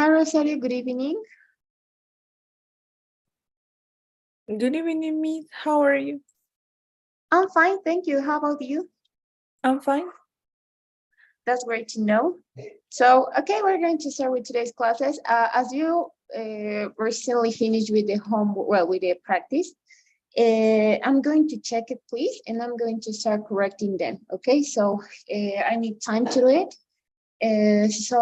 Hi, Rosario. Good evening. Good evening, Miss. How are you? I'm fine, thank you. How about you? I'm fine. That's great to know. So, okay, we're going to start with today's classes. As you recently finished with the with the practice, I'm going to check it, please, and I'm going to start correcting them. Okay, so I need time to do it. It's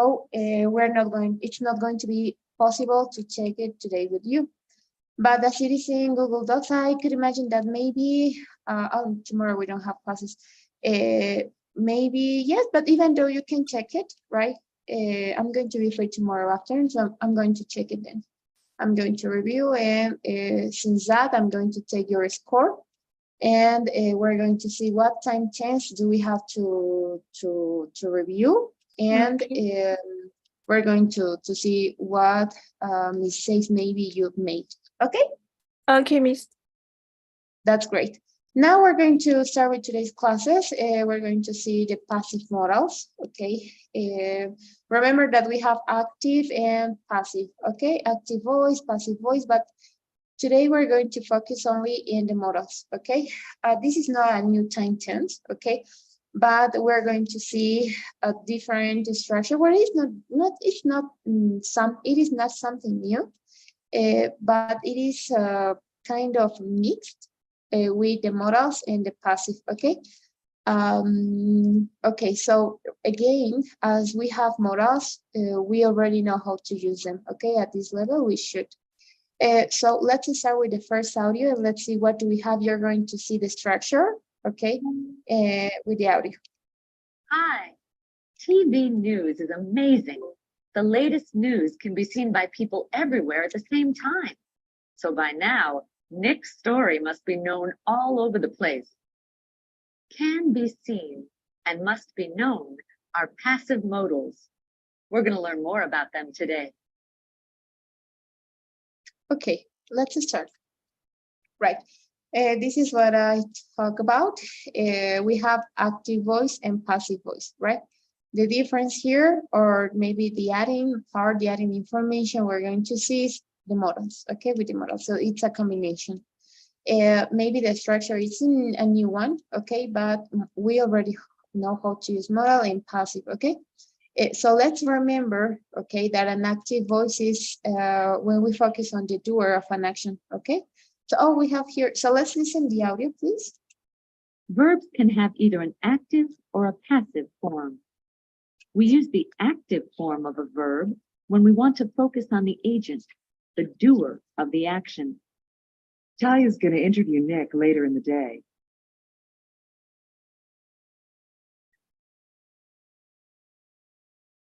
not going to be possible to check it today with you. But as it is in Google Docs, I could imagine that maybe tomorrow we don't have classes. Maybe yes, but even though you can check it, right? I'm going to be free tomorrow afternoon, so I'm going to check it then. I'm going to review, and since that, I'm going to take your score, and we're going to see what time chance do we have to review, and Okay. we're going to see what mistakes maybe you've made. Okay. Okay, Miss. That's great. Now we're going to start with today's classes. We're going to see the passive modals, okay? Remember that we have active and passive, okay? Active voice, passive voice, but today we're going to focus only in the modals, okay? This is not a new time tense, okay? But we're going to see a different structure where it is not something new, but it is kind of mixed with the modals and the passive, okay? Okay, so again, as we have modals, we already know how to use them, okay? At this level, we should. So let's start with the first audio, and let's see what do we have. You're going to see the structure, okay, with the audio. Hi, TV news is amazing. The latest news can be seen by people everywhere at the same time. So by now, Nick's story must be known all over the place. Can be seen and must be known are passive modals. We're going to learn more about them today. Okay, let's start. Right. This is what I talk about. We have active voice and passive voice, right? The difference here, or maybe the adding information we're going to see is the models, okay, with the models. So it's a combination. Maybe the structure isn't a new one, okay, but we already know how to use modal and passive, okay? So let's remember, okay, that an active voice is when we focus on the doer of an action, okay? So all we have here, so let's listen to the audio, please. Verbs can have either an active or a passive form. We use the active form of a verb when we want to focus on the agent, the doer of the action. Talia's going to interview Nick later in the day.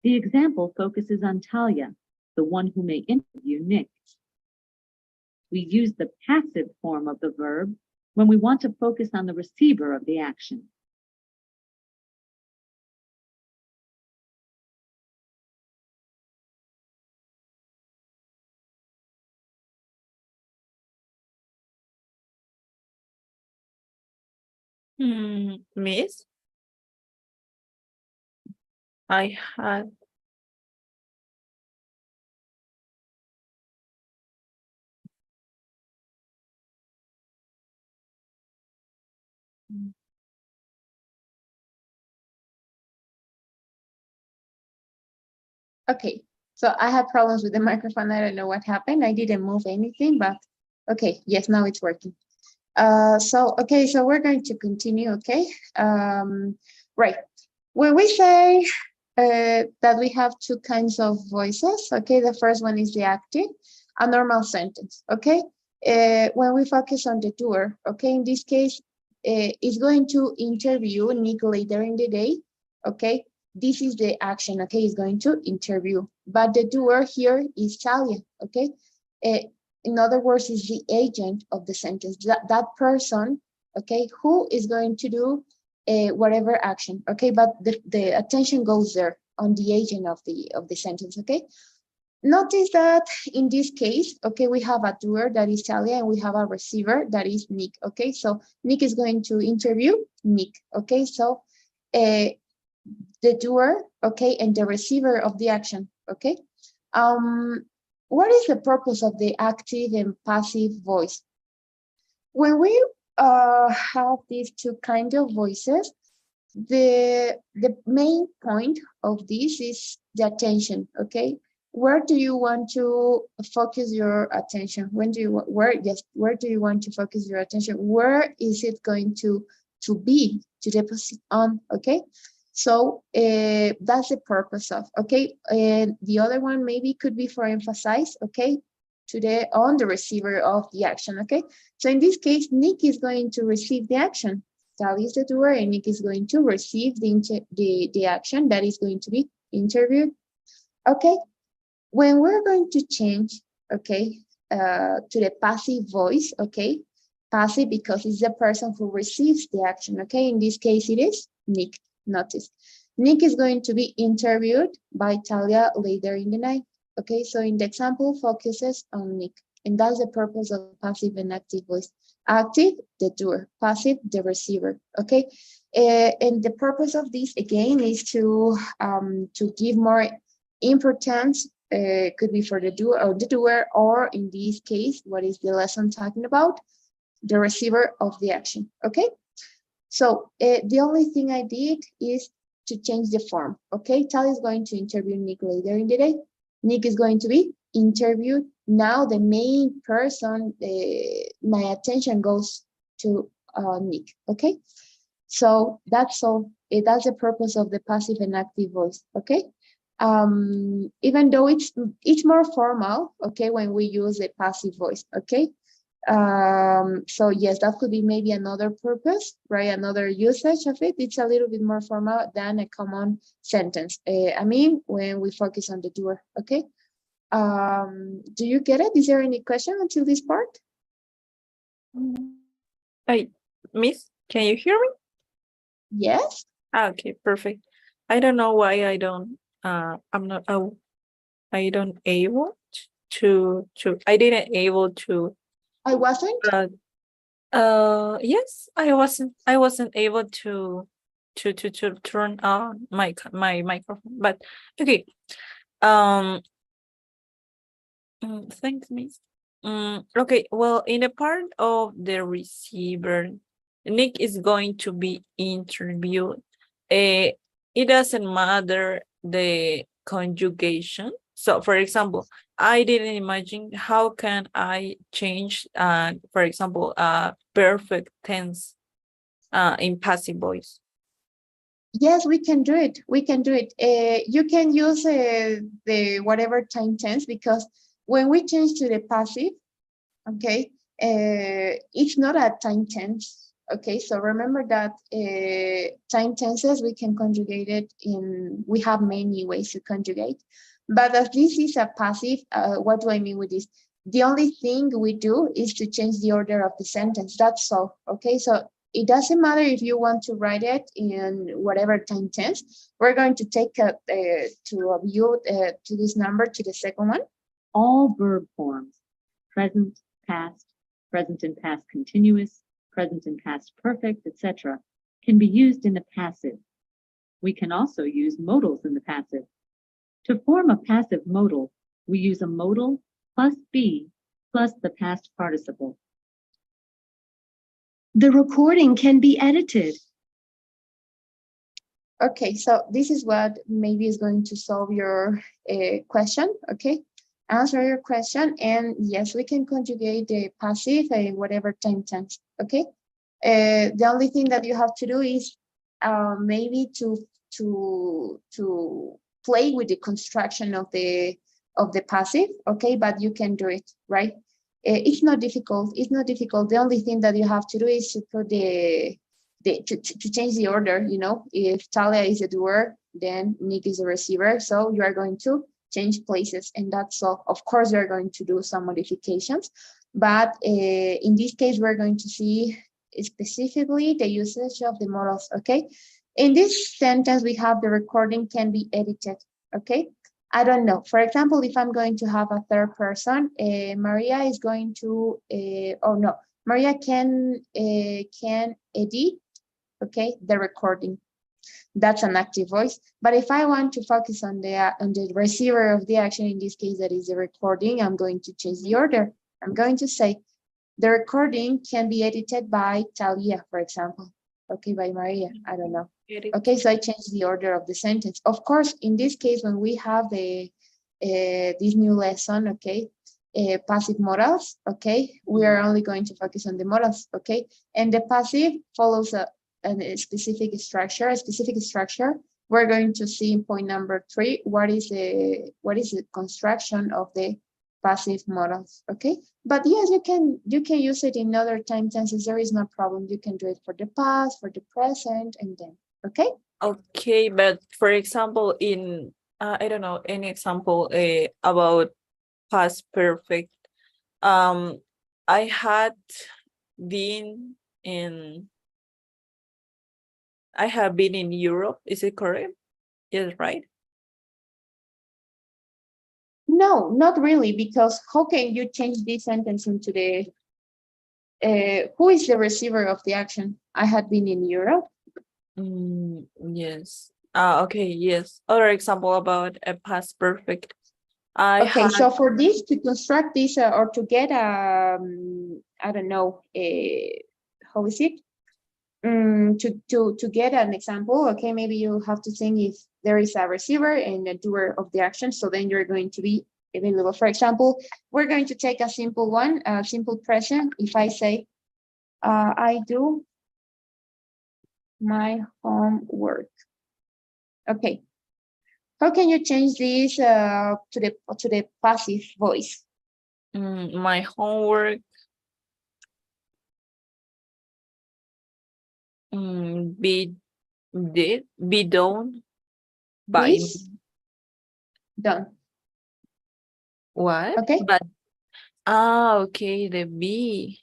The example focuses on Talia, the one who may interview Nick. We use the passive form of the verb when we want to focus on the receiver of the action. Miss, I had Okay, so I have problems with the microphone. I don't know what happened. I didn't move anything, but okay, yes, now it's working. So we're going to continue, okay? Right, when we say that we have two kinds of voices, okay? The first one is the active, a normal sentence, okay? When we focus on the doer, okay? In this case, it's going to interview Nick later in the day, okay? This is the action, okay? It's going to interview, but the doer here is Talia, okay? In other words, is the agent of the sentence, that person, okay, who is going to do whatever action, okay, but the attention goes there on the agent of the sentence, okay. Notice that in this case, okay, we have a doer that is Talia, and we have a receiver that is Nick, okay. So Nick is going to interview Nick, okay. So the doer, okay, and the receiver of the action, okay. What is the purpose of the active and passive voice? When we have these two kinds of voices, the main point of this is the attention, okay? Where do you want to focus your attention? Where do you want to focus your attention? Where is it going to be, to deposit on, okay? So that's the purpose of, okay? And the other one maybe could be for emphasize, okay? On the receiver of the action, okay? So in this case, Nick is going to receive the action. Sally is the doer, and Nick is going to receive the action that is going to be interviewed. Okay, when we're going to change, okay, to the passive voice, okay, passive because it's the person who receives the action, okay? In this case, it is Nick. Notice, Nick is going to be interviewed by Talia later in the night, okay? So in the example, focuses on Nick, and that's the purpose of passive and active voice. Active, the doer; passive, the receiver, okay? And the purpose of this, again, is to give more importance, could be for the doer, or in this case, what is the lesson talking about? The receiver of the action, okay? So the only thing I did is to change the form, okay? Talia is going to interview Nick later in the day. Nick is going to be interviewed. Now the main person, my attention goes to Nick, okay? So that's all. That's the purpose of the passive and active voice, okay? Even though it's more formal, okay, when we use the passive voice, okay? So yes, that could be maybe another purpose, right? Another usage of it. It's a little bit more formal than a common sentence. I mean, when we focus on the doer, okay? Do you get it? Is there any question until this part? Hey, Miss, can you hear me? Yes. Okay, perfect. I don't know why I don't. I'm not. I don't able to. I didn't able to. I wasn't. Yes, I wasn't. I wasn't able to turn on my microphone. But okay. Thanks, Miss. Okay, well, in the part of the receiver, Nick is going to be interviewed. It doesn't matter the conjugation. So, for example, I didn't imagine how can I change, for example, perfect tense in passive voice. Yes, we can do it. We can do it. You can use the whatever time tense, because when we change to the passive, okay, it's not a time tense. Okay, so remember that time tenses, we can conjugate it we have many ways to conjugate. But as this is a passive, what do I mean with this? The only thing we do is to change the order of the sentence. That's all. Okay, so it doesn't matter if you want to write it in whatever time tense. We're going to take to a view to this number, to the second one. All verb forms, present, past, present and past continuous, present and past perfect, etc., can be used in the passive. We can also use modals in the passive. To form a passive modal, we use a modal plus be plus the past participle. The recording can be edited. Okay, so this is what maybe is going to solve your question, okay? Answer your question, and yes, we can conjugate the passive in whatever time tense, okay? The only thing that you have to do is maybe to play with the construction of the passive, okay? But you can do it, right? It's not difficult. It's not difficult. The only thing that you have to do is to put to change the order. You know, if Talia is a doer, then Nick is a receiver. So you are going to change places, and that's all. Of course, you are going to do some modifications, but in this case, we're going to see specifically the usage of the models. Okay. In this sentence, we have the recording can be edited. Okay. I don't know. For example, if I'm going to have a third person, Maria is going to, oh no, Maria can edit, okay, the recording. That's an active voice. But if I want to focus on the receiver of the action, in this case, that is the recording, I'm going to change the order. I'm going to say, the recording can be edited by Talia, for example. Okay, by Maria, I don't know. Okay, so I changed the order of the sentence. Of course, in this case, when we have this new lesson, okay, passive modals, okay, we are only going to focus on the modals, okay, and the passive follows a specific structure. We're going to see in point number 3 what is the construction of the passive modals, okay. But yes, you can use it in other time tenses. There is no problem. You can do it for the past, for the present, and then, okay. Okay, but for example, in I don't know, any example about past perfect. I had been in Europe. Is it correct? Yes, right? No, not really, because how can you change this sentence into the who is the receiver of the action? I had been in Europe. Yes. Okay, yes. Other example about a past perfect. So for this, to construct this or to get I don't know, how is it? To get an example, okay, maybe you have to think if there is a receiver and a doer of the action, so then you're going to be available. For example, we're going to take a simple one, a simple present. If I say, I do my homework. Okay, how can you change this to the passive voice? My homework. Be done by me. Done. What? Okay. But okay, the be.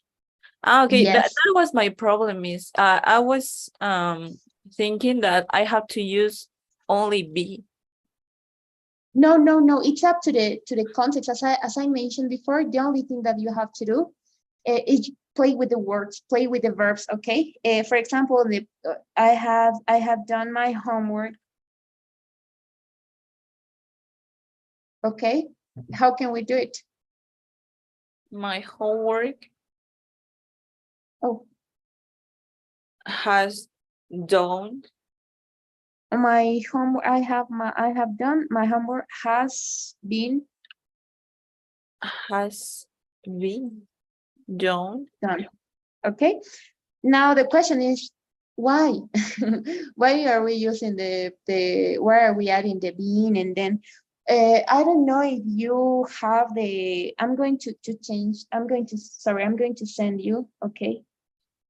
Okay, Yes. that was my problem. Is I was thinking that I have to use only be. No. It's up to the context. As I mentioned before, the only thing that you have to do is play with the words, play with the verbs. Okay. For example, I have done my homework. Okay. How can we do it? My homework. Oh. Has done. My homework. I have done my homework. Has been done. Okay. Now the question is why? Why are we using where are we adding the being? And then I don't know if you have I'm going to send you, okay,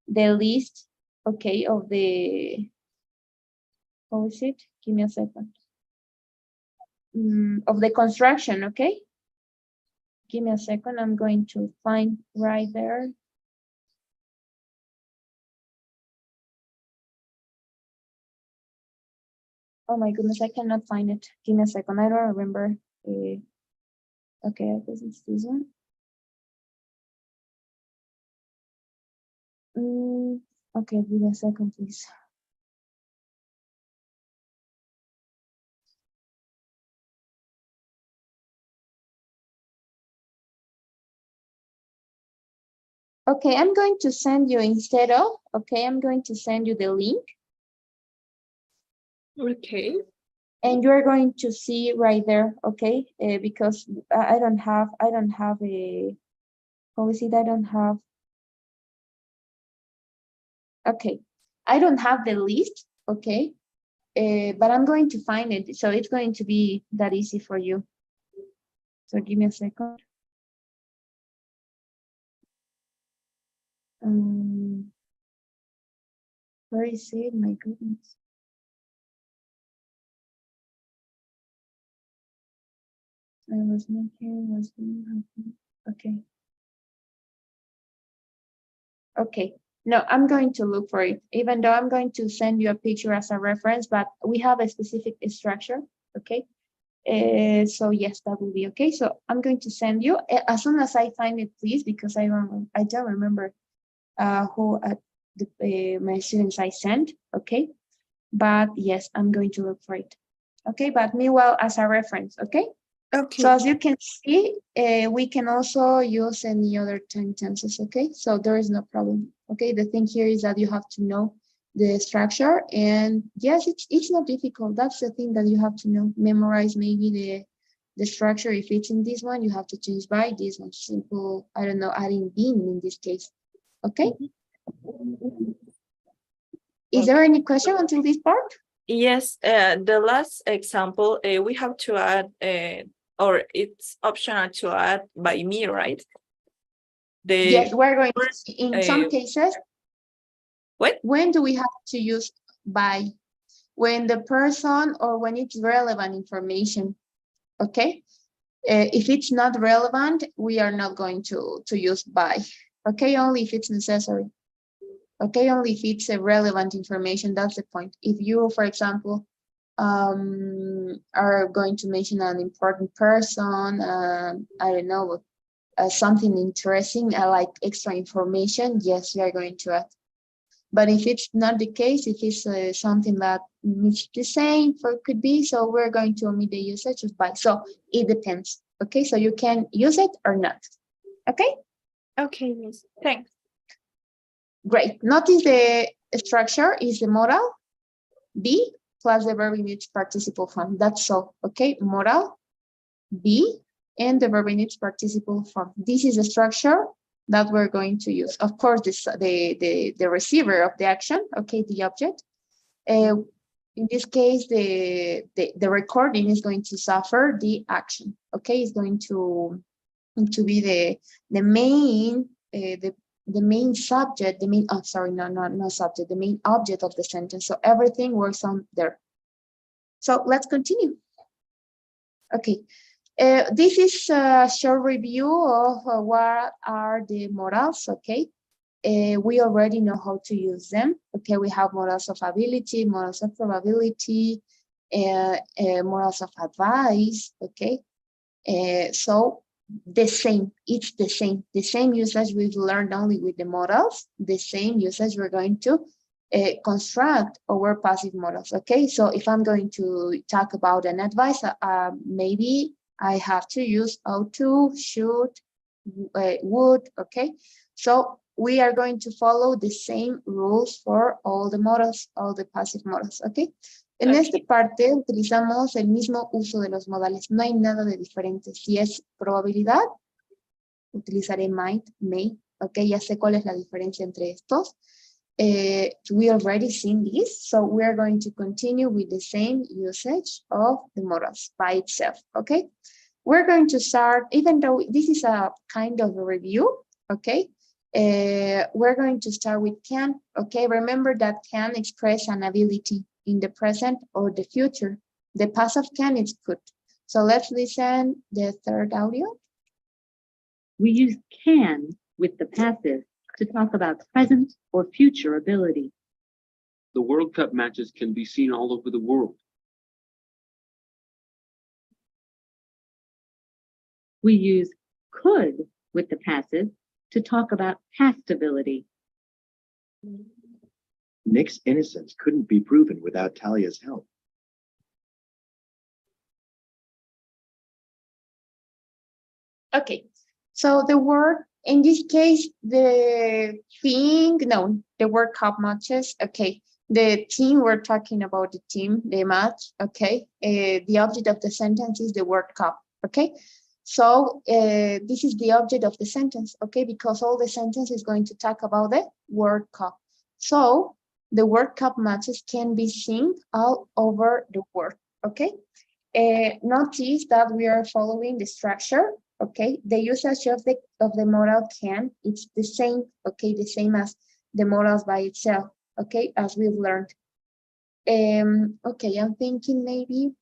the list, okay, of the, how is it? Give me a second. Of the construction, okay? Give me a second. I'm going to find right there. Oh my goodness, I cannot find it. Give me a second. I don't remember. Okay, I guess it's this one. Okay, give me a second, please. Okay, I'm going to send you instead of, okay, I'm going to send you the link. Okay. And you're going to see right there, okay? Because I don't have a, how is it? I don't have, okay. I don't have the list, okay? But I'm going to find it. So it's going to be that easy for you. So give me a second. Where is it? My goodness. I was making, okay. Okay, no, I'm going to look for it, even though I'm going to send you a picture as a reference, but we have a specific structure, okay? So yes, that will be okay. So I'm going to send you as soon as I find it, please, because I don't remember who my students I sent, okay? but yes, I'm going to look for it. Okay, but meanwhile, as a reference, okay? Okay. So as you can see, we can also use any other time tenses, okay? So there is no problem, okay? The thing here is that you have to know the structure, and yes, it's not difficult. That's the thing that you have to know. Memorize maybe the structure. If it's in this one, you have to change by this one. Simple, I don't know, adding been in this case, okay? Is there any question until this part? Yes, the last example, we have to add, or it's optional to add by me, right? Yes, we're going to, first, in some cases, what? when do we have to use by? When the person or when it's relevant information, okay? If it's not relevant, we are not going to use by, okay? Only if it's necessary. Okay, only if it's a relevant information, that's the point. If you, for example, are going to mention an important person, I don't know, something interesting, like extra information, yes, we are going to add. But if it's not the case, if it's something that is the same, for could be, so we're going to omit the usage of by. So it depends. Okay, so you can use it or not. Okay. Okay, Miss. Thanks. Great. Notice the structure is the modal, be, plus the verb in its participle form. That's all, okay? Modal, be, and the verb in its participle form. This is the structure that we're going to use. Of course, the receiver of the action, okay, the object. In this case, the recording is going to suffer the action, okay? It's going to be the main, the main subject, the main, oh, sorry, no subject, the main object of the sentence. So everything works on there. So let's continue. Okay, this is a short review of what are the modals, okay? We already know how to use them. Okay, we have modals of ability, modals of probability, modals of advice, okay? So the same, it's the same usage we've learned only with the modals, the same usage we're going to construct our passive modals, okay? So if I'm going to talk about an advice, maybe I have to use ought to, should, would, okay? So we are going to follow the same rules for all the modals, all the passive modals, okay? En esta parte utilizamos el mismo uso de los modales, no hay nada de diferente. Si es probabilidad, utilizaré might, may, ok, ya sé cuál es la diferencia entre estos. We already seen this, so we are going to continue with the same usage of the modals by itself, okay? We're going to start, even though this is a kind of a review, okay? We're going to start with can, okay? Remember that can express an ability in the present or the future. The past of can is could. So let's listen the third audio. We use can with the passive to talk about present or future ability. The World Cup matches can be seen all over the world. We use could with the passive to talk about past ability. Nick's innocence couldn't be proven without Talia's help. Okay, so the word, in this case, the thing, no, the word cup matches, okay. The team, we're talking about the team, the match, okay. The object of the sentence is the word cup, okay. So this is the object of the sentence, okay, because all the sentence is going to talk about the word cup. So the word cup matches can be seen all over the world, okay? Notice that we are following the structure, okay? The usage of the modal can, it's the same, okay? The same as the modals by itself, okay? As we've learned. Okay, I'm thinking maybe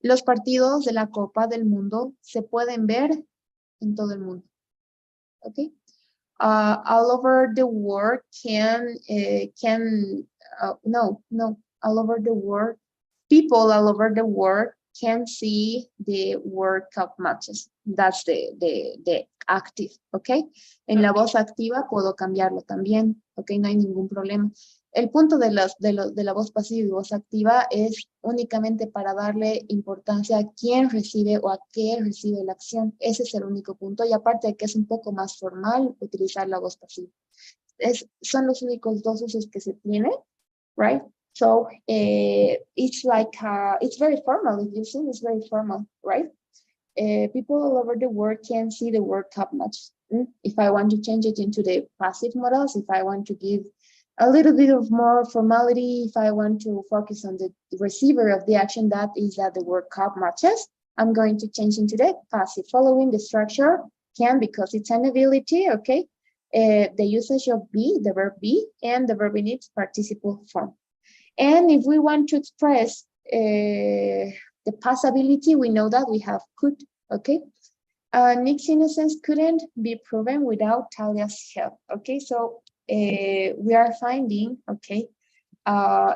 los partidos de la Copa del Mundo se pueden ver en todo el mundo, okay? All over the world all over the world, people all over the world can see the World Cup matches. That's the active, okay? En la voz activa puedo cambiarlo también, okay? No hay ningún problema. El punto de la voz pasiva y voz activa es únicamente para darle importancia a quién recibe o a qué recibe la acción. Ese es el único punto. Y aparte de que es un poco más formal utilizar la voz pasiva. Son los únicos dos usos que se tienen, right? So it's like, it's very formal. If you see, it's very formal, right? People all over the world can see the word cup much. If I want to change it into the passive models, if I want to give a little bit of more formality, if I want to focus on the receiver of the action, that is that the word cup matches, I'm going to change into the passive. Following the structure can, because it's an ability, okay? The usage of be, the verb be, and the verb in its participle form. And if we want to express the possibility, we know that we have could, okay? Nick's innocence couldn't be proven without Talia's help, okay? So we are finding, okay,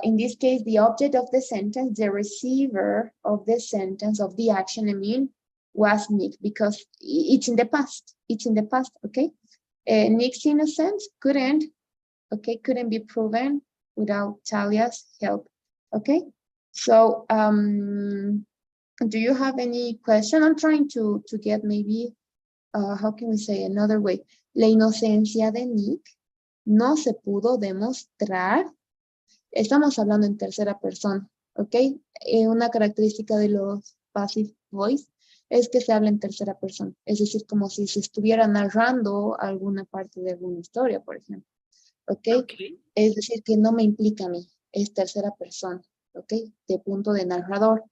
in this case, the object of the sentence, the receiver of the sentence, of the action, I mean, was Nick, because it's in the past, okay? Nick's innocence couldn't be proven without Talia's help, okay? So, do you have any question? I'm trying to get maybe, how can we say another way? La inocencia de Nick no se pudo demostrar. Estamos hablando en tercera persona, ¿ok? Una característica de los passive voice es que se habla en tercera persona. Es decir, como si se estuviera narrando alguna parte de alguna historia, por ejemplo. ¿Ok? Es decir, que no me implica a mí, es tercera persona, ¿ok? De punto de narrador.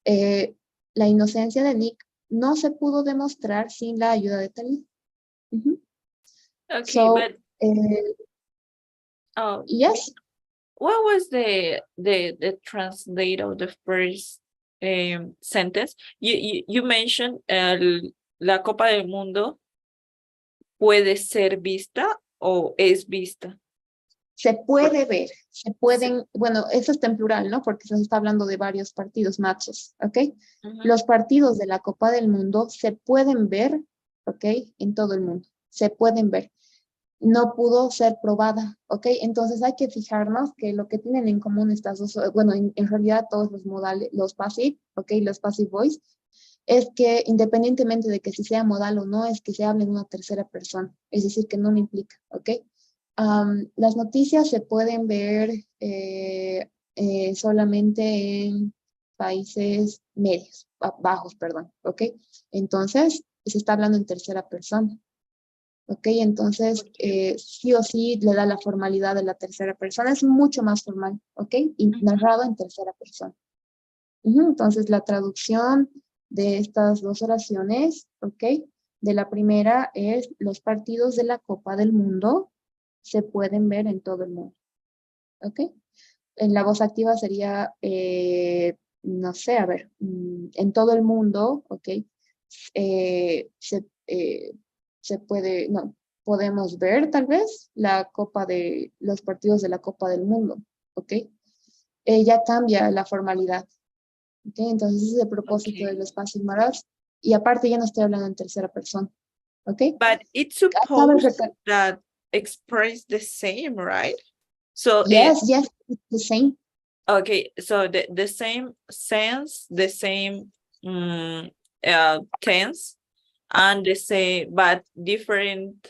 La inocencia de Nick no se pudo demostrar sin la ayuda de Talia. Okay, So, but yes. What was the translate of the first sentence? You mentioned la Copa del Mundo puede ser vista o es vista. Se puede ver, se pueden, bueno, eso está en plural, ¿no? Porque se está hablando de varios partidos, matches, ¿ok? Los partidos de la Copa del Mundo se pueden ver, ¿ok? En todo el mundo, se pueden ver. No pudo ser probada, ¿ok? Entonces hay que fijarnos que lo que tienen en común estas dos, bueno, en realidad todos los modales, los passive, ¿ok? Los passive voice, es que independientemente de que si sea modal o no, es que se hable en una tercera persona, es decir, que no me implica, ¿ok? Las noticias se pueden ver solamente en países medios, bajos, perdón, ¿ok? Entonces, se está hablando en tercera persona. Ok, entonces sí o sí le da la formalidad de la tercera persona, es mucho más formal, ok, y narrado en tercera persona. Entonces la traducción de estas dos oraciones, ok, de la primera es: los partidos de la Copa del Mundo se pueden ver en todo el mundo, ok. En la voz activa sería, no sé, a ver, en todo el mundo, ok, se puede, no, podemos ver tal vez los partidos de la Copa del Mundo, ¿ok? Ya cambia la formalidad, ¿ok? Entonces ese es el propósito de los passive modals, y aparte ya no estoy hablando en tercera persona, ¿ok? But it's supposed that express the same, right? So yes, it's the same. Okay, so the same sense, the same tense, and the same but different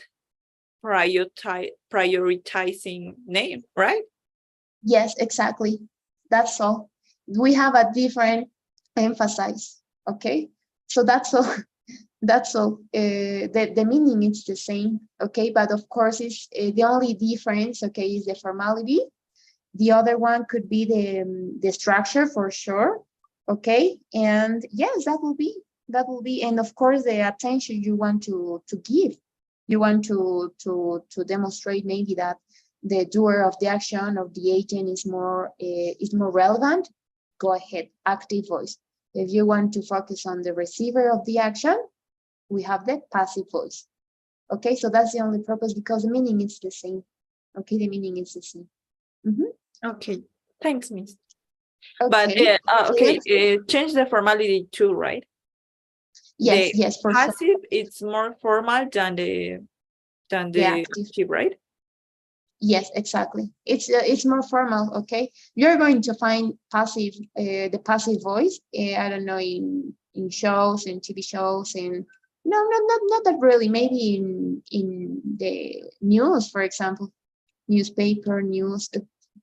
prioritizing name, right? Yes, exactly. That's all. We have a different emphasis, okay? So that's all. That's all. The meaning is the same, okay? But of course, it's the only difference, okay, is the formality. The other one could be the structure for sure, okay? And yes, that will be, and of course, the attention you want to give. You want to demonstrate maybe that the doer of the action of the agent is more relevant. Go ahead, active voice. If you want to focus on the receiver of the action, we have the passive voice. Okay, so that's the only purpose, because the meaning is the same. Okay, the meaning is the same. Okay, thanks, Miss. Okay. But change the formality too, right? Yes, for passive, sure. It's more formal than the active, right? Yes, exactly. It's more formal, okay? You're going to find passive, the passive voice, I don't know, in shows, in TV shows, in no, not that really. Maybe in the news, for example, newspaper, news.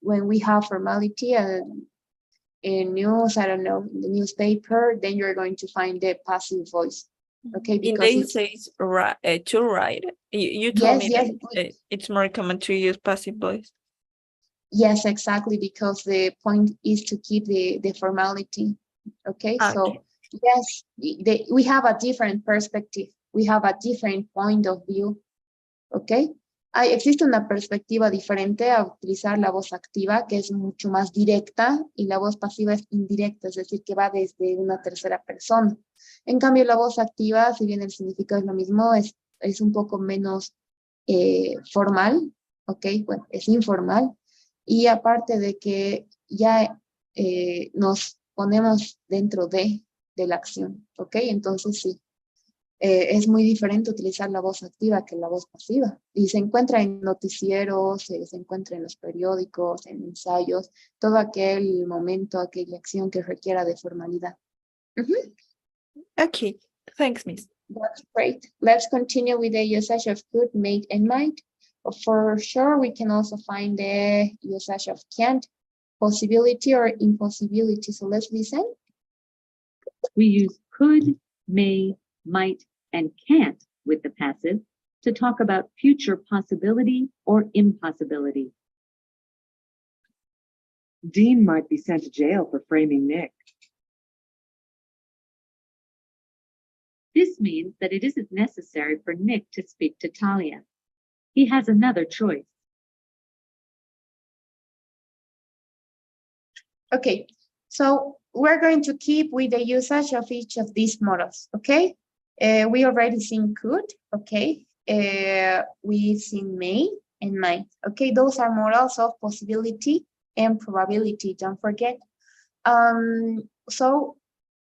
When we have formality in news, I don't know, in the newspaper, then you're going to find the passive voice, okay? In Because they it's says to write. You told yes, me yes, that it's more common to use passive voice. yes, exactly, because the point is to keep the formality. Okay, Okay. so yes, we have a different perspective. We have a different point of view. Okay. Existe una perspectiva diferente a utilizar la voz activa, que es mucho más directa, y la voz pasiva es indirecta, es decir, que va desde una tercera persona. En cambio, la voz activa, si bien el significado es lo mismo, es un poco menos formal, ¿ok? Bueno, es informal. Y aparte de que ya nos ponemos dentro de la acción, ¿ok? Entonces, sí. Es muy diferente utilizar la voz activa que la voz pasiva. Y se encuentra en noticieros, se encuentra en los periódicos, en ensayos, todo aquel momento, aquella acción que requiera de formalidad. Okay, thanks, Miss. That's great. Let's continue with the usage of could, may, and might. For sure, we can also find the usage of can't, possibility or impossibility. So let's listen. We use could, may, might, and can't with the passive to talk about future possibility or impossibility. Dean might be sent to jail for framing Nick. This means that it isn't necessary for Nick to speak to Talia. He has another choice. Okay, so we're going to keep with the usage of each of these models, okay? We already seen could, okay? We've seen may and might, okay? Those are models of possibility and probability, don't forget. So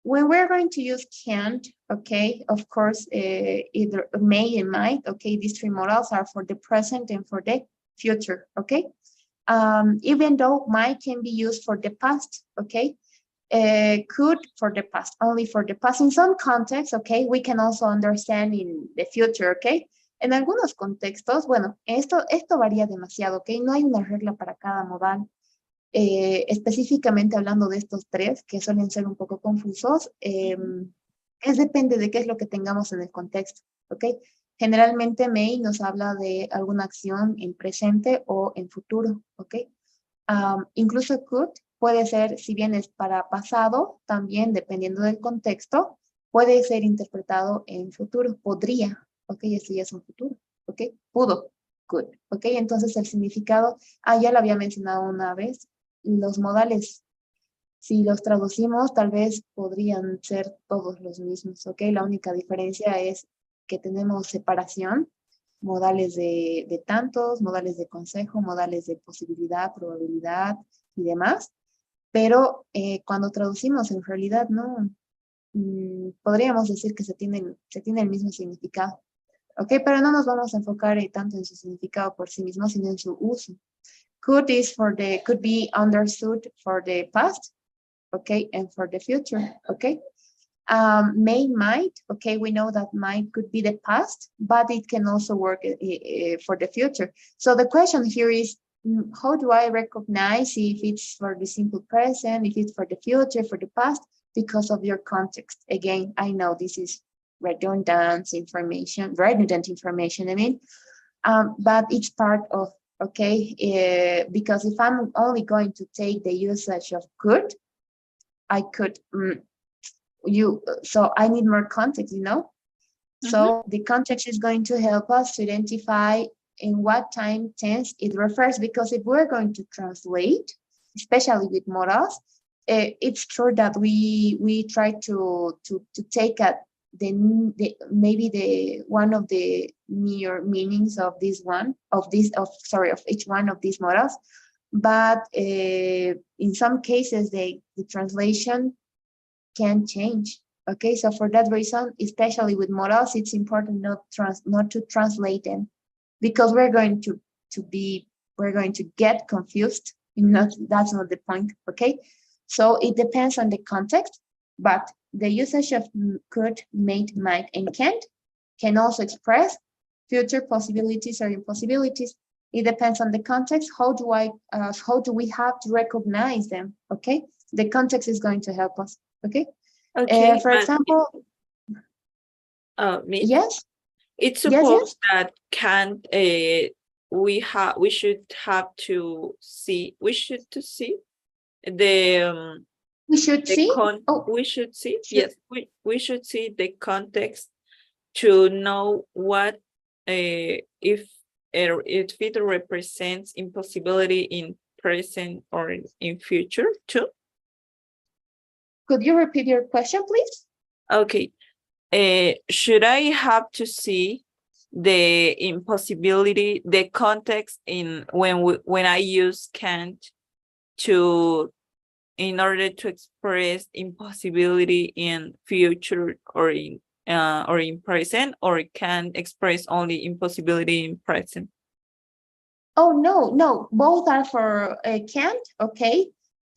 when we're going to use can't, okay, of course, either may and might, okay? These three models are for the present and for the future, okay? Even though might can be used for the past, okay? Could for the past, only for the past. In some contexts, okay, we can also understand in the future, okay? En algunos contextos, bueno, esto varía demasiado, ok? No hay una regla para cada modal. Específicamente hablando de estos tres, que suelen ser un poco confusos, depende de qué es lo que tengamos en el contexto, ok? Generalmente may nos habla de alguna acción en presente o en futuro, ok? Incluso could puede ser, si bien es para pasado, también dependiendo del contexto, puede ser interpretado en futuro, podría, ok, esto ya es un futuro, ok, pudo, could, ok, entonces el significado, ya lo había mencionado una vez, los modales, si los traducimos, tal vez podrían ser todos los mismos, ok, la única diferencia es que tenemos separación, modales de tantos, modales de consejo, modales de posibilidad, probabilidad y demás, pero cuando traducimos en realidad no, podríamos decir que se tiene el mismo significado, ¿ok? Pero no nos vamos a enfocar tanto en su significado por sí mismo, sino en su uso. Could be understood for the past, okay, and for the future, okay? May, might, okay, we know that might could be the past, but it can also work for the future. So the question here is, how do I recognize if it's for the simple present, if it's for the future, for the past, because of your context? Again, I know this is redundant information, I mean, but it's part of, okay, because if I'm only going to take the usage of could, I could, so I need more context, you know? So the context is going to help us to identify in what time tense it refers, because if we're going to translate, especially with modals, it's true that we try to take maybe the one of the near meanings of each one of these models, but in some cases the translation can change. Okay, so for that reason, especially with modals, it's important not to translate them, because we're going to be we're going to get confused. That's not the point, okay? So it depends on the context, but the usage of could, might, and can't can also express future possibilities or impossibilities. It depends on the context. How do we have to recognize them? Okay, the context is going to help us. Okay. Okay. For example, Miss, yes, it's yes, supposed that can't we should have to see the we should see. we should see yes we should see the context to know what if it represents impossibility in present or in future too. Could you repeat your question, please? Okay. Should I have to see the impossibility, the context in when I use can't in order to express impossibility in future or in present, or can express only impossibility in present? Oh, no, both are for can't, okay?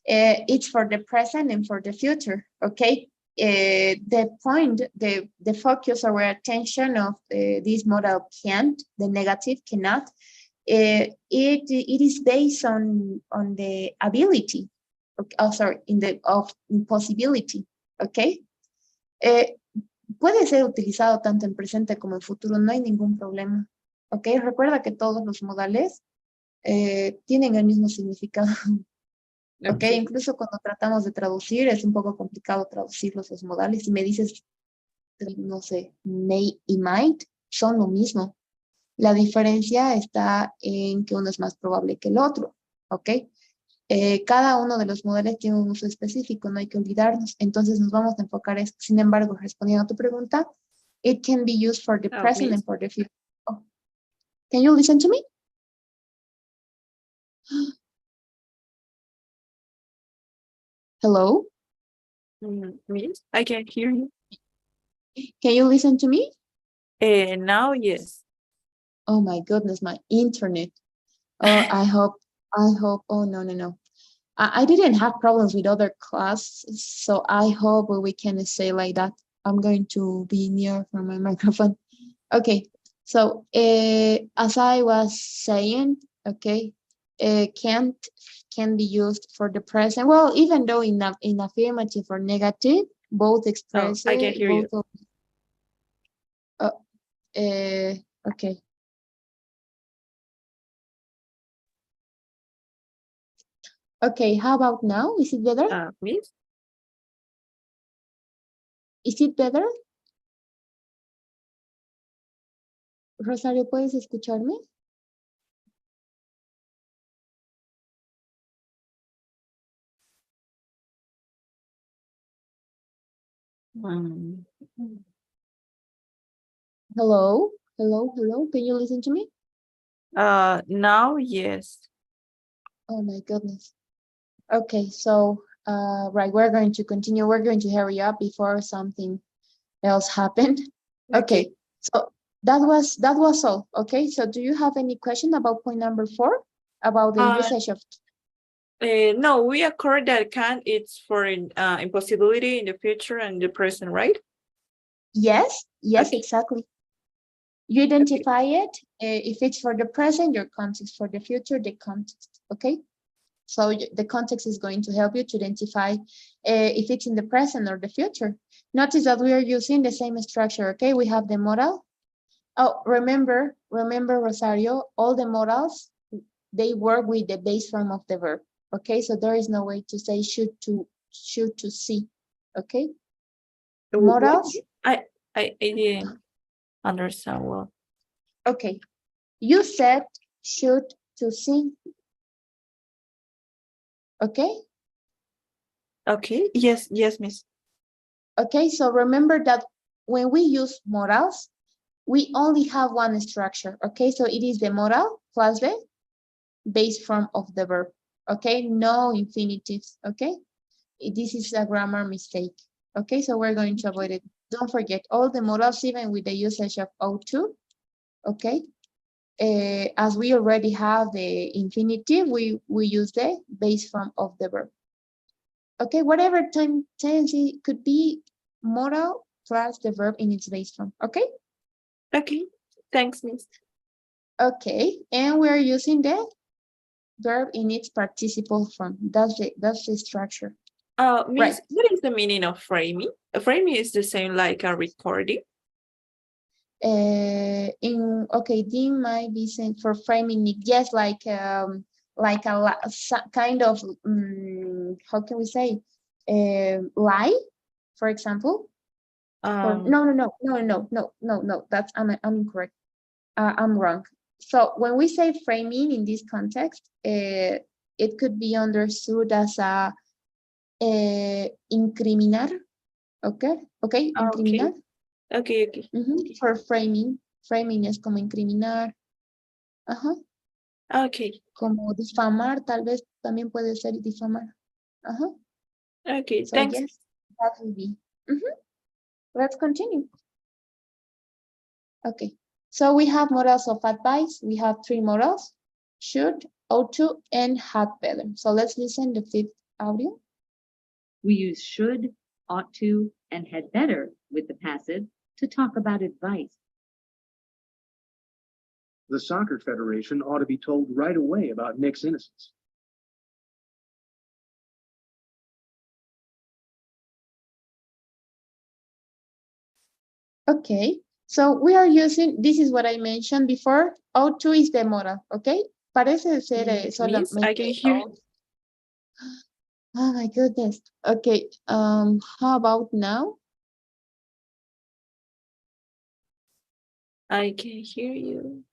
It's for the present and for the future, okay? The point, the focus or attention of this model can't, the negative cannot, it is based on the ability, okay, of impossibility, okay? Puede ser utilizado tanto en presente como en futuro, no hay ningún problema, ok? Recuerda que todos los modales tienen el mismo significado. Okay. Incluso cuando tratamos de traducir, es un poco complicado traducir los modales. Si me dices, no sé, may y might, son lo mismo. La diferencia está en que uno es más probable que el otro, ¿ok? Cada uno de los modales tiene un uso específico, no hay que olvidarnos. Entonces nos vamos a enfocar en eso. Sin embargo, respondiendo a tu pregunta, it can be used for the present and for the future. Oh. Can you listen to me? Hello? Yes, I can hear you. Can you listen to me? Now, yes. Oh my goodness, my internet. Oh, I hope, oh, no. I didn't have problems with other classes, so I hope we can say like that. I'm going to be near from my microphone. Okay, so as I was saying, okay, can be used for the present. Well, even though in affirmative or negative, both express. I can hear you. Okay. Okay, how about now? Is it better? Miss? Is it better? Rosario, ¿puedes escucharme? Hello? Can you listen to me? Now, yes. Oh my goodness. Okay, so right, we're going to continue. We're going to hurry up before something else happened. Okay, so that was all. Okay, so do you have any question about point number 4 about the usage of? No, we accord that can it's for impossibility in the future and the present, right? Yes, Okay. exactly. You identify it. If it's for the present, your context; for the future, the context. Okay. So the context is going to help you to identify if it's in the present or the future. Notice that we are using the same structure, okay? We have the modal. Oh, remember, Rosario, all the modals, they work with the base form of the verb, okay? So there is no way to say should to see, okay? Modals. I didn't understand well. Okay, you said should to see. Okay? Okay, yes, miss. Okay, so remember that when we use modals, we only have one structure, okay? So it is the modal plus the base form of the verb, okay? No infinitives, okay? This is a grammar mistake, okay? So we're going to avoid it. Don't forget all the modals, even with the usage of O2, okay? as we already have the infinitive, we use the base form of the verb. Okay, whatever tendency could be modal plus the verb in its base form. Okay. Okay, thanks, Miss. Okay, and we're using the verb in its participle form. That's the structure. Miss, Right. what is the meaning of framing? Framing is the same like a recording. Okay, Dean might be sent for framing it. Yes, like a kind of how can we say lie, for example. Or no. That's I'm incorrect. I'm wrong. So when we say framing in this context, it could be understood as a incriminar. Okay, incriminar. Okay. For framing es como incriminar. Ajá. Okay. Como difamar, tal vez también puede ser difamar. Ajá. Okay, So thanks. yes, that will be. Let's continue. Okay, so we have models of advice. We have 3 models: should, ought to, and had better. So let's listen to the 5th audio. We use should, ought to, and had better with the passive to talk about advice. The soccer federation ought to be told right away about Nick's innocence. Okay, so we are using, this is what I mentioned before, ought to is the modal, okay? Parece ser Miss, solamente I can hear. ought. Oh my goodness. Okay, how about now? I can hear you.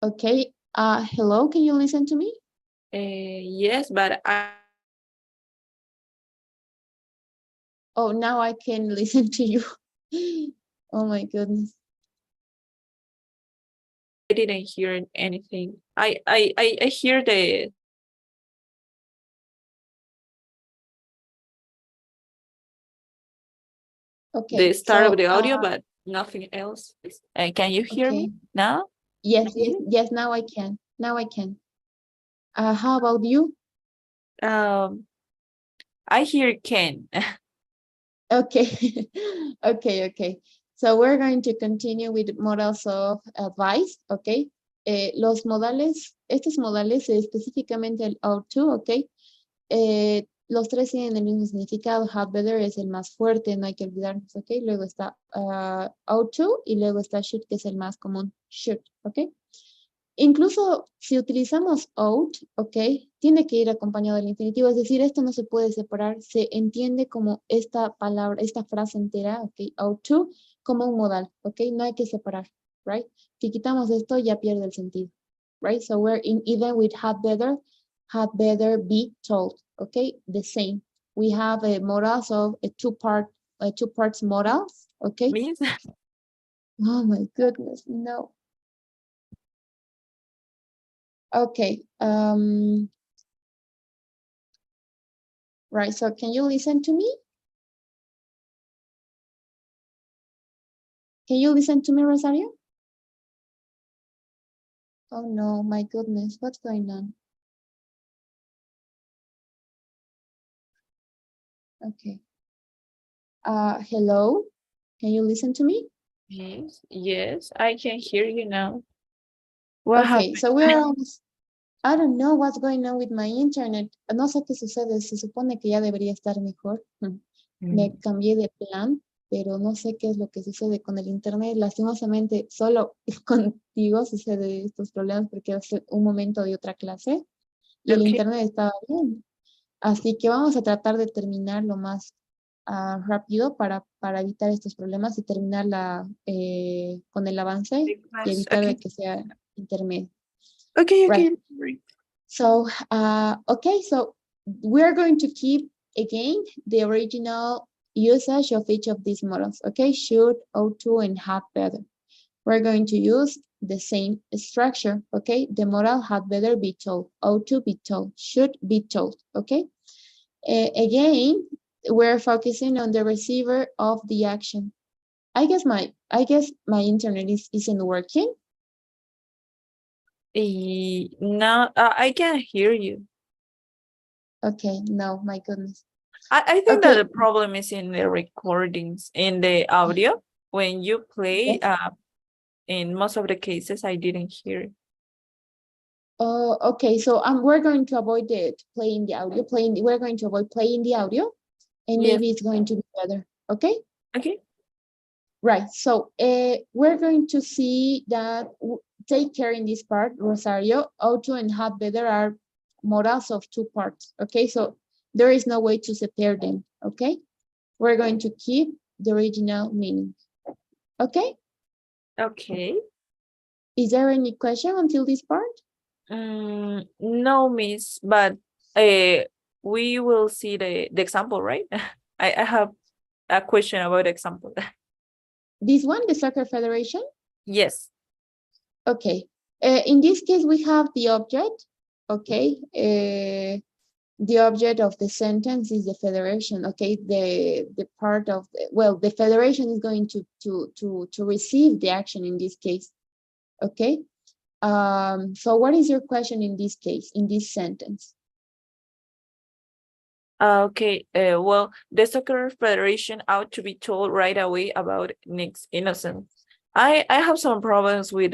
Okay, hello, can you listen to me? Yes, but I Oh, now I can listen to you. Oh my goodness. didn't hear anything. I hear the Okay, start so of the audio, but nothing else. Can you hear me okay. now? Yes, now I can. Now I can. How about you? I hear Ken. Okay. Okay. So we're going to continue with modals of advice, okay? Los modales, estos modales, específicamente el ought to, ok. Los 3 tienen el mismo significado. Had better es el más fuerte, no hay que olvidarnos, ok. Luego está ought to y luego está should, que es el más común, should, ok. Incluso si utilizamos ought, ok, tiene que ir acompañado del infinitivo, es decir, esto no se puede separar, se entiende como esta palabra, esta frase entera, ok, ought to, como un modal, ok, no hay que separar, right? Si quitamos esto ya pierde el sentido, right? So we're in even with had better be told, okay, the same. We have a modals of a two parts modals, okay? Miss? Oh my goodness, no. Okay, right, so can you listen to me? Can you listen to me, Rosario? Oh no, my goodness, what's going on? Okay. Hello, can you listen to me? Yes, I can hear you now. What Okay, so we're almost, I don't know what's going on with my internet. No sé qué sucede, se supone que ya debería estar mejor. Me happened? cambié de plan, pero no sé qué es lo que sucede con el internet. Lastimosamente, solo contigo sucede estos problemas porque hace un momento de otra clase y el Okay. internet estaba bien. Así que vamos a tratar de terminar lo más rápido para evitar estos problemas y terminar con el avance y evitar de que sea intermedio. Okay. Right. So, okay, so we're going to keep again the original usage of each of these models, okay? Should, ought to, and had better. We're going to use the same structure, okay? The modal had better be told, ought to be told, should be told, okay? Again, we're focusing on the receiver of the action. I guess my internet isn't working. No, I can't hear you. Okay, no, my goodness. I think that Okay, the problem is in the recordings, in the audio. When you play, yes. in most of the cases, I didn't hear it. Okay, so we're going to avoid playing the audio, we're going to avoid playing the audio, and Yes. maybe it's going to be better, okay? Okay. Right, so we're going to see that, take care in this part, Rosario. Auto and have better are modals of two parts, okay? So there is no way to separate them, okay? We're going to keep the original meaning, okay? Okay. Is there any question until this part? No, miss, but we will see the example, right? I have a question about example. This one, the Soccer Federation? Yes. Okay. In this case, we have the object, okay? The object of the sentence is the federation, okay? The part of, well, the federation is going to receive the action in this case, okay? So what is your question in this case, in this sentence? Okay. Well, the soccer federation ought to be told right away about Nick's innocence. I have some problems with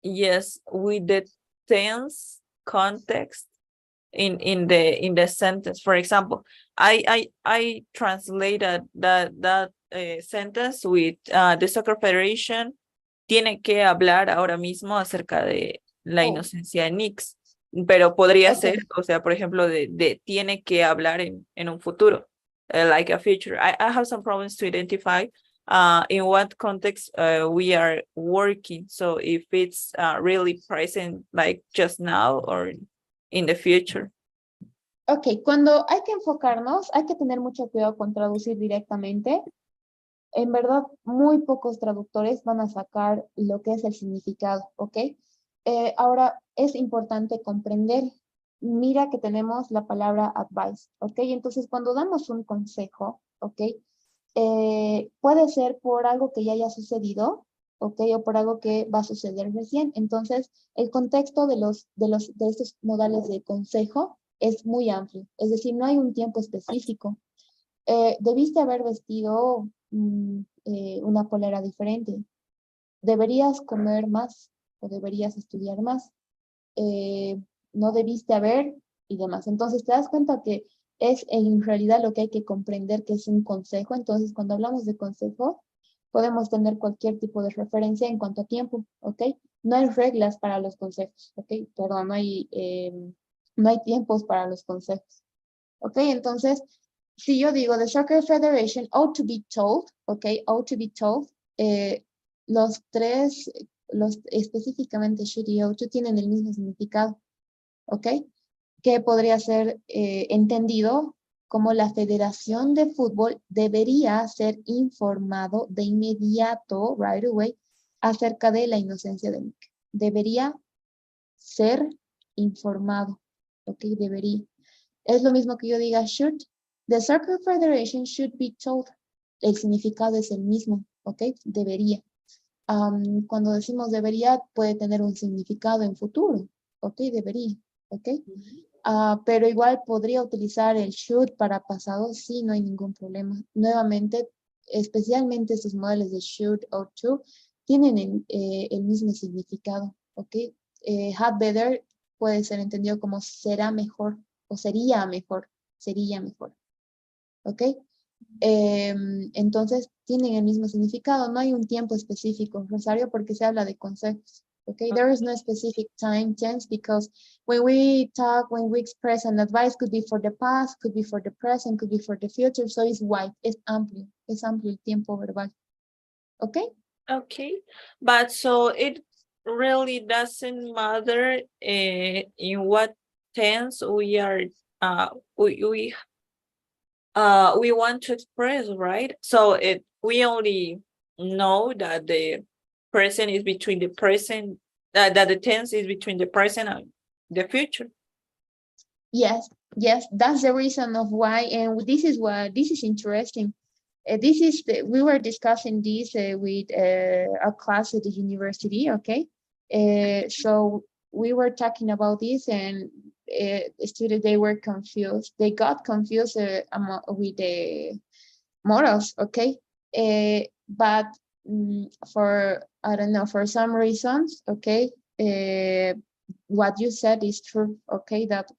yes, with the tense context in the sentence. For example, I translated that sentence with the soccer federation tiene que hablar ahora mismo acerca de la Oh. inocencia de Nix, pero podría Okay. ser, o sea, por ejemplo, de tiene que hablar en un futuro, like a future. I have some problems to identify in what context we are working. So if it's really present, like just now or in the future. Ok, cuando hay que enfocarnos, hay que tener mucho cuidado con traducir directamente. En verdad, muy pocos traductores van a sacar lo que es el significado, ¿ok? Ahora, es importante comprender, mira que tenemos la palabra advice, ¿ok? Entonces, cuando damos un consejo, ¿ok? Puede ser por algo que ya haya sucedido, ¿ok? O por algo que va a suceder recién. Entonces, el contexto de estos modales de consejo es muy amplio. Es decir, no hay un tiempo específico. Debiste haber vestido una polera diferente. Deberías comer más o deberías estudiar más. No debiste haber y demás. Entonces te das cuenta que es en realidad lo que hay que comprender que es un consejo. Entonces cuando hablamos de consejo, podemos tener cualquier tipo de referencia en cuanto a tiempo, ¿ok? No hay reglas para los consejos, ¿ok? Perdón, no hay tiempos para los consejos, ¿ok? Entonces, si yo digo, the Soccer Federation ought to be told, ¿ok? Ought to be told, los tres, específicamente should y ought to tienen el mismo significado, ¿ok? Que podría ser entendido como la Federación de Fútbol debería ser informado de inmediato, right away, acerca de la inocencia de Nick. Debería ser informado, ¿ok? Debería. Es lo mismo que yo diga should. The Soccer Federation should be told. El significado es el mismo, ¿ok? Debería. Cuando decimos debería, puede tener un significado en futuro, ¿ok? Debería, ¿ok? Pero igual podría utilizar el should para pasado, sí, no hay ningún problema. Nuevamente, especialmente estos modelos de should o to, tienen el mismo significado, ¿ok? Had better puede ser entendido como será mejor o sería mejor, ¿ok? Entonces, tienen el mismo significado, no hay un tiempo específico, Rosario, porque se habla de conceptos. Okay, there is no specific time tense because when we express an advice, could be for the past, could be for the present, could be for the future, so it's wide, es amplio el tiempo verbal. Okay? Okay, but so it really doesn't matter in what tense we are we want to express, right? So we only know that the present is between the present, that the tense is between the present and the future. Yes, that's the reason of why, and this is interesting. We were discussing this with a class at the university, okay? So we were talking about this, and students, they were confused. They got confused with the models, okay? But for, I don't know, for some reasons, okay, what you said is true, okay, that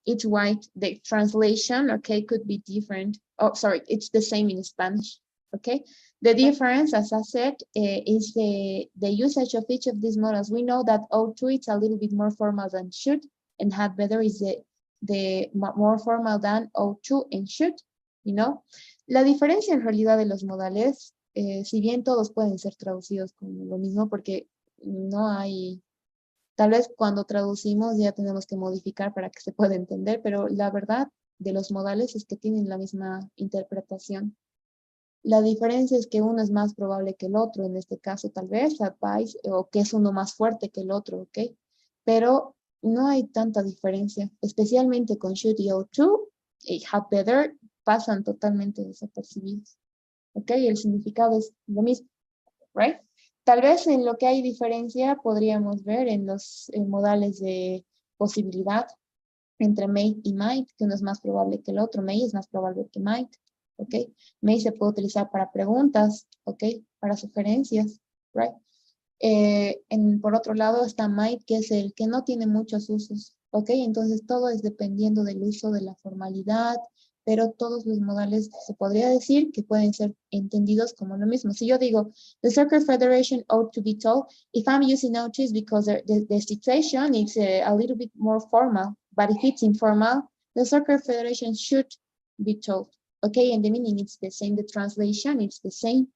it's white, the translation, okay, could be different. Oh, sorry, it's the same in Spanish, okay? The difference, as I said, is the usage of each of these models. We know that O2 is a little bit more formal than should, and had better is the more formal than O2 and should, you know? La diferencia en realidad de los modales, si bien todos pueden ser traducidos como lo mismo, porque no hay, tal vez cuando traducimos ya tenemos que modificar para que se pueda entender, pero la verdad de los modales es que tienen la misma interpretación. La diferencia es que uno es más probable que el otro, en este caso tal vez advice, o que es uno más fuerte que el otro, ¿ok? Pero no hay tanta diferencia, especialmente con should y O2, y had better pasan totalmente desapercibidos, ¿ok? El significado es lo mismo, right? Tal vez en lo que hay diferencia podríamos ver en los modales de posibilidad entre may y might, que uno es más probable que el otro. May es más probable que might, ¿ok? May se puede utilizar para preguntas, ¿ok? Para sugerencias, right? Por otro lado está might, que es el que no tiene muchos usos, ¿ok? Entonces todo es dependiendo del uso de la formalidad, pero todos los modales se podría decir que pueden ser entendidos como lo mismo. Si yo digo, the Soccer Federation ought to be told, if I'm using ought is because the situation is a little bit more formal, but if it's informal, the Soccer Federation should be told. Okay, and the meaning is the same, the translation is the same.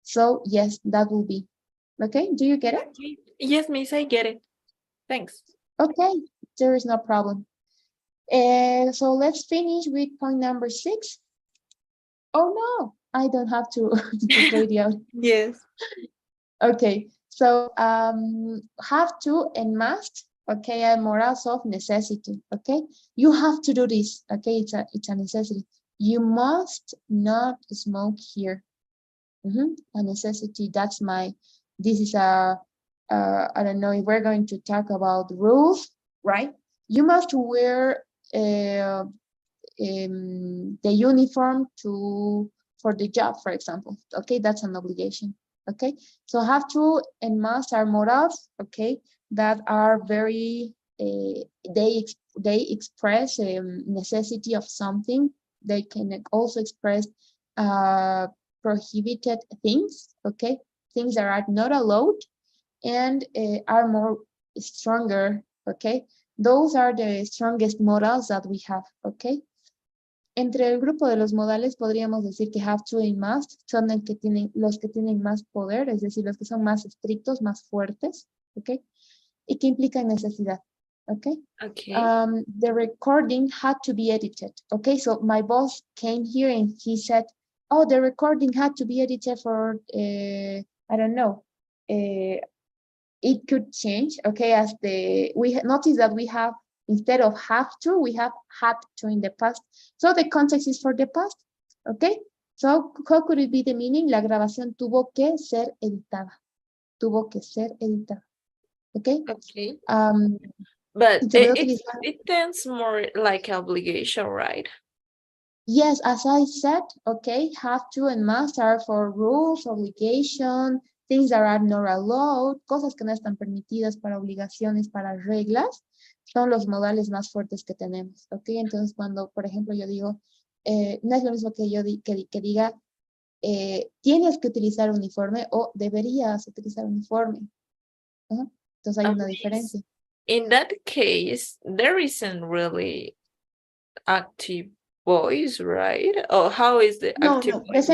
So yes, that will be. Okay, do you get it? Yes, miss, I get it. Thanks. Okay, there is no problem. So let's finish with point number 6. Oh no, I don't have to play the out. Yes. Okay, so have to and must, okay, are morals of necessity, okay? You have to do this, okay? It's a necessity. You must not smoke here. A necessity, that's this is I don't know if we're going to talk about rules, right? You must wear the uniform for the job, for example, okay? That's an obligation, okay? So have to and must are morals, okay? That are very, they express necessity of something. They can also express prohibited things, okay? Things that are not allowed and are more stronger, okay? Those are the strongest modals that we have, okay? Entre el grupo de los modales podríamos decir que have to y must son los que tienen más poder, es decir, los que son más estrictos, más fuertes, okay? Y que implican necesidad, okay? Okay. The recording had to be edited, okay? So my boss came here and he said, oh, the recording had to be edited for, I don't know, it could change, okay, as we notice that we have, instead of have to, we have had to in the past. So the context is for the past, okay? So how could it be the meaning? La grabación tuvo que ser editada. Tuvo que ser editada, okay? Okay. But it tends more like obligation, right? Yes, as I said, okay, have to and must are for rules, obligation, things that are not allowed, cosas que no están permitidas, para obligaciones, para reglas, son los modales más fuertes que tenemos, ok. Entonces cuando, por ejemplo, yo digo, no es lo mismo que yo que diga, tienes que utilizar uniforme o deberías utilizar uniforme. Entonces hay una diferencia. In that case, there isn't really active voice, right? Or how is the active No, voice?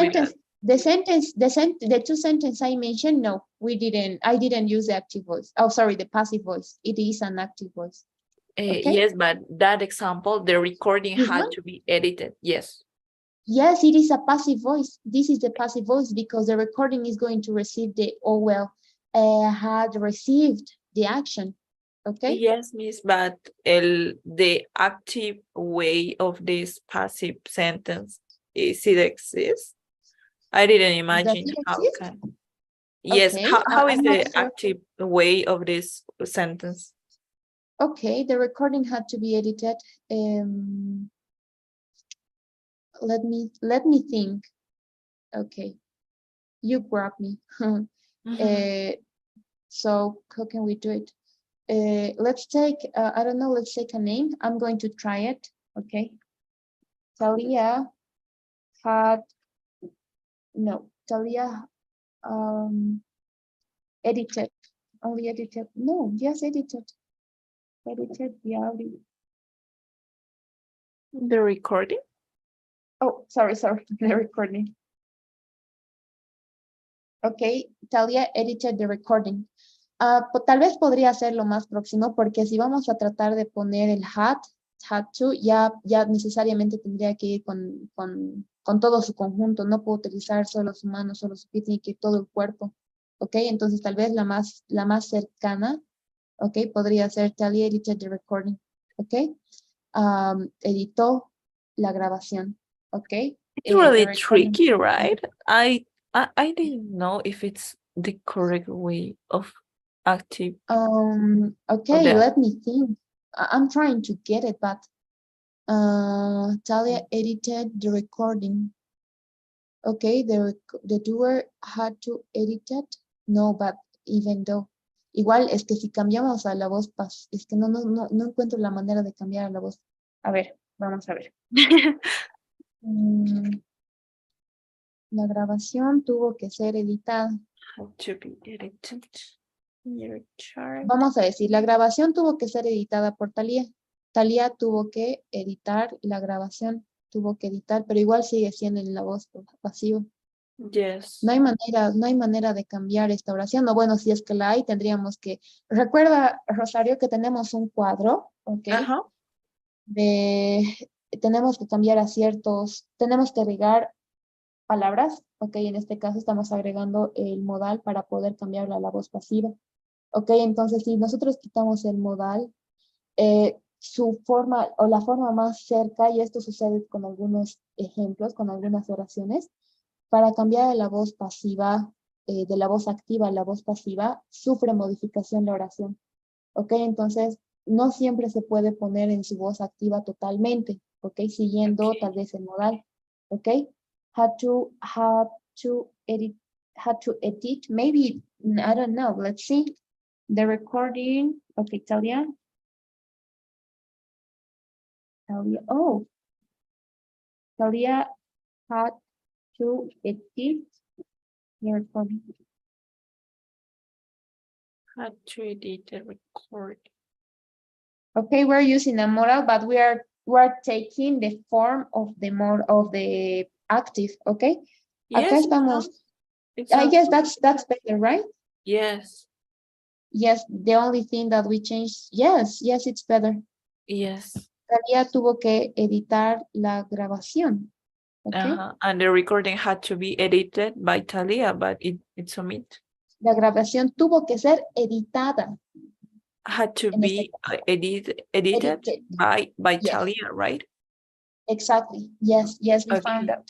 the two sentences I mentioned, no, I didn't use the active voice. Oh, sorry, the passive voice. It is an active voice. Okay? Yes, but that example, the recording had to be edited. Yes. Yes, it is a passive voice. This is the passive voice because the recording is going to receive had received the action. Okay. Yes, miss, but the active way of this passive sentence, is it exists? I didn't imagine how can. Yes. Okay, How is I'm not the sure. active way of this sentence? Okay, the recording had to be edited. Let me think. Okay, you grab me. So how can we do it? Let's take, I don't know, let's take a name. I'm going to try it. Okay. Talia had, no, Talia edited, only edited. No, yes, edited. Edited the audio. The recording? Oh, sorry, the recording. Okay, Talia edited the recording. Tal vez podría ser lo más próximo, porque si vamos a tratar de poner el had to, ya necesariamente tendría que ir con todo su conjunto. No puedo utilizar solo su mano, solo su pie, tiene que ir todo el cuerpo. Ok, entonces tal vez la más cercana, ok, podría ser Talia edited the recording. Ok, editó la grabación. Ok. It's really the recording. tricky, right? I didn't know if it's the correct way of active. Okay, that. let me think. I'm trying to get it, but Talia edited the recording. Okay, the doer had to edit it. No, but even though. Igual es que si cambiamos a la voz, es que no encuentro la manera de cambiar a la voz. A ver, vamos a ver. La grabación tuvo que ser editada. Have to be edited. Your chart. Vamos a decir, la grabación tuvo que ser editada por Talia. Talia tuvo que editar la grabación, tuvo que editar, pero igual sigue siendo en la voz pasiva. Yes. No hay manera de cambiar esta oración. O bueno, si es que la hay, tendríamos que... Recuerda, Rosario, que tenemos un cuadro, ¿ok? Tenemos que cambiar tenemos que agregar palabras, ¿ok? En este caso estamos agregando el modal para poder cambiarla a la voz pasiva. Ok, entonces si nosotros quitamos el modal, su forma o la forma más cerca, y esto sucede con algunos ejemplos, con algunas oraciones, para cambiar de la voz pasiva, de la voz activa a la voz pasiva, sufre modificación la oración. Ok, entonces no siempre se puede poner en su voz activa totalmente, ok, siguiendo tal vez el modal, ok. Had to edit, maybe, I don't know, let's see. The recording, okay, Talia, oh, Talia had to edit the recording. Had to edit the record. Okay, we're using a modal, but we're taking the form of the active, okay? Yes, Acá estamos. I guess that's better, right? Yes. Yes, the only thing that we changed, yes, it's better. Yes. Talia tuvo que editar la grabación. Okay. And the recording had to be edited by Talia, but it's omit. La grabación tuvo que ser editada. Had to be edited by yes. Talia, right? Exactly. Yes, we found out.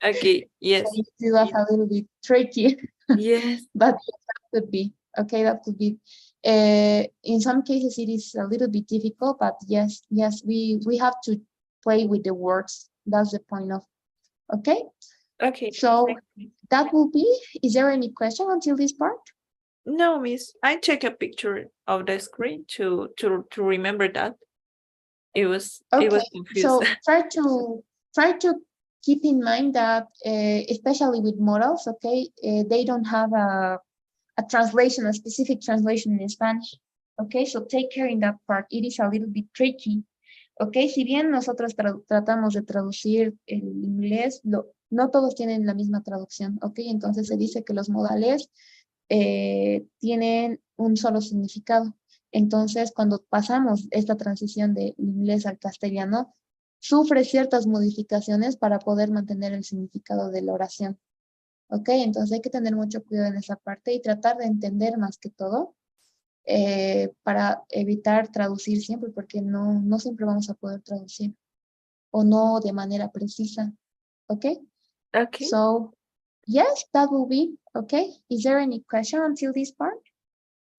Okay, yes. So it was a little bit tricky. Yes. But that could be. Okay, that could be. In some cases, it is a little bit difficult, but yes, we have to play with the words. That's the point of. Okay. Okay. So that will be. Is there any question until this part? No, miss. I take a picture of the screen to remember that. It was confused. So try to keep in mind that especially with modals, okay, they don't have a translation, a specific translation in Spanish. Okay, so take care in that part. It is a little bit tricky. Okay, si bien nosotros tratamos de traducir el inglés, no todos tienen la misma traducción. Okay, entonces se dice que los modales tienen un solo significado. Entonces, cuando pasamos esta transición del inglés al castellano, sufre ciertas modificaciones para poder mantener el significado de la oración. ¿Ok? Entonces hay que tener mucho cuidado en esa parte y tratar de entender más que todo para evitar traducir siempre, porque no siempre vamos a poder traducir o no de manera precisa. ¿Ok? Okay. So, yes, that will be. Okay, is there any question until this part?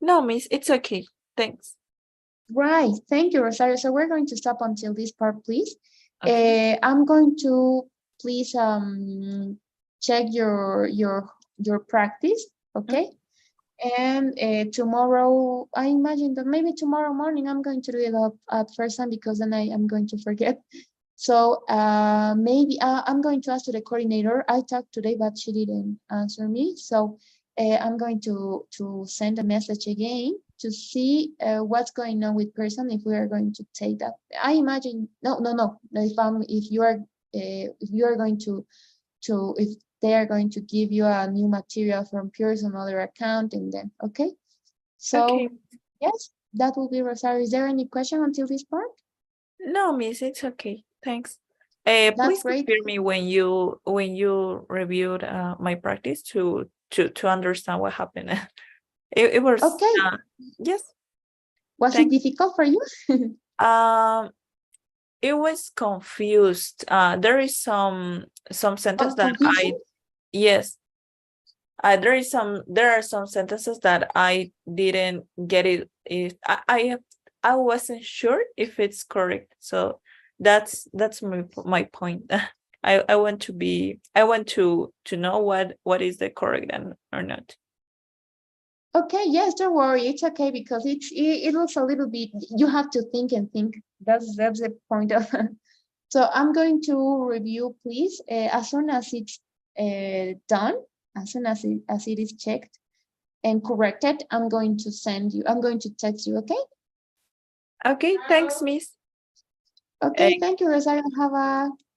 No, miss, it's okay. Thanks. Right, thank you, Rosario. So we're going to stop until this part, please. Okay. I'm going to please check your practice, okay? And tomorrow, I imagine that maybe tomorrow morning I'm going to do it up at first time because then I am going to forget. So maybe I'm going to ask to the coordinator. I talked today, but she didn't answer me. So I'm going to send a message again to see what's going on with person if we are going to take that. I imagine no. If you are going to if they are going to give you a new material from Pearson other account and then okay. So Okay. yes, that will be Rosario. Is there any question until this part? No, miss, it's okay. Thanks. That's Please great. confirm me when you reviewed my practice to understand what happened. It was Okay. yes. Was it Thank- difficult for you? It was confused. There is some sentence that Confusion? yes. There are some sentences that I didn't get it. If I wasn't sure if it's correct. So that's my point. I want to know what is the correct and or not. Okay, yes, don't worry. It's okay because it looks a little bit, you have to think and think. That's the point of So I'm going to review, please, as soon as it's done, as soon as it is checked and corrected, I'm going to text you, okay? Okay, thanks, miss. Okay, thank you, Rosario.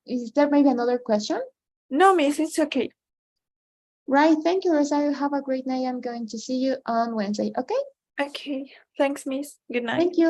Is there maybe another question? No, miss, it's okay. Right, thank you, Rosario. Have a great night. I'm going to see you on Wednesday, okay? Okay, thanks, miss. Good night. Thank you.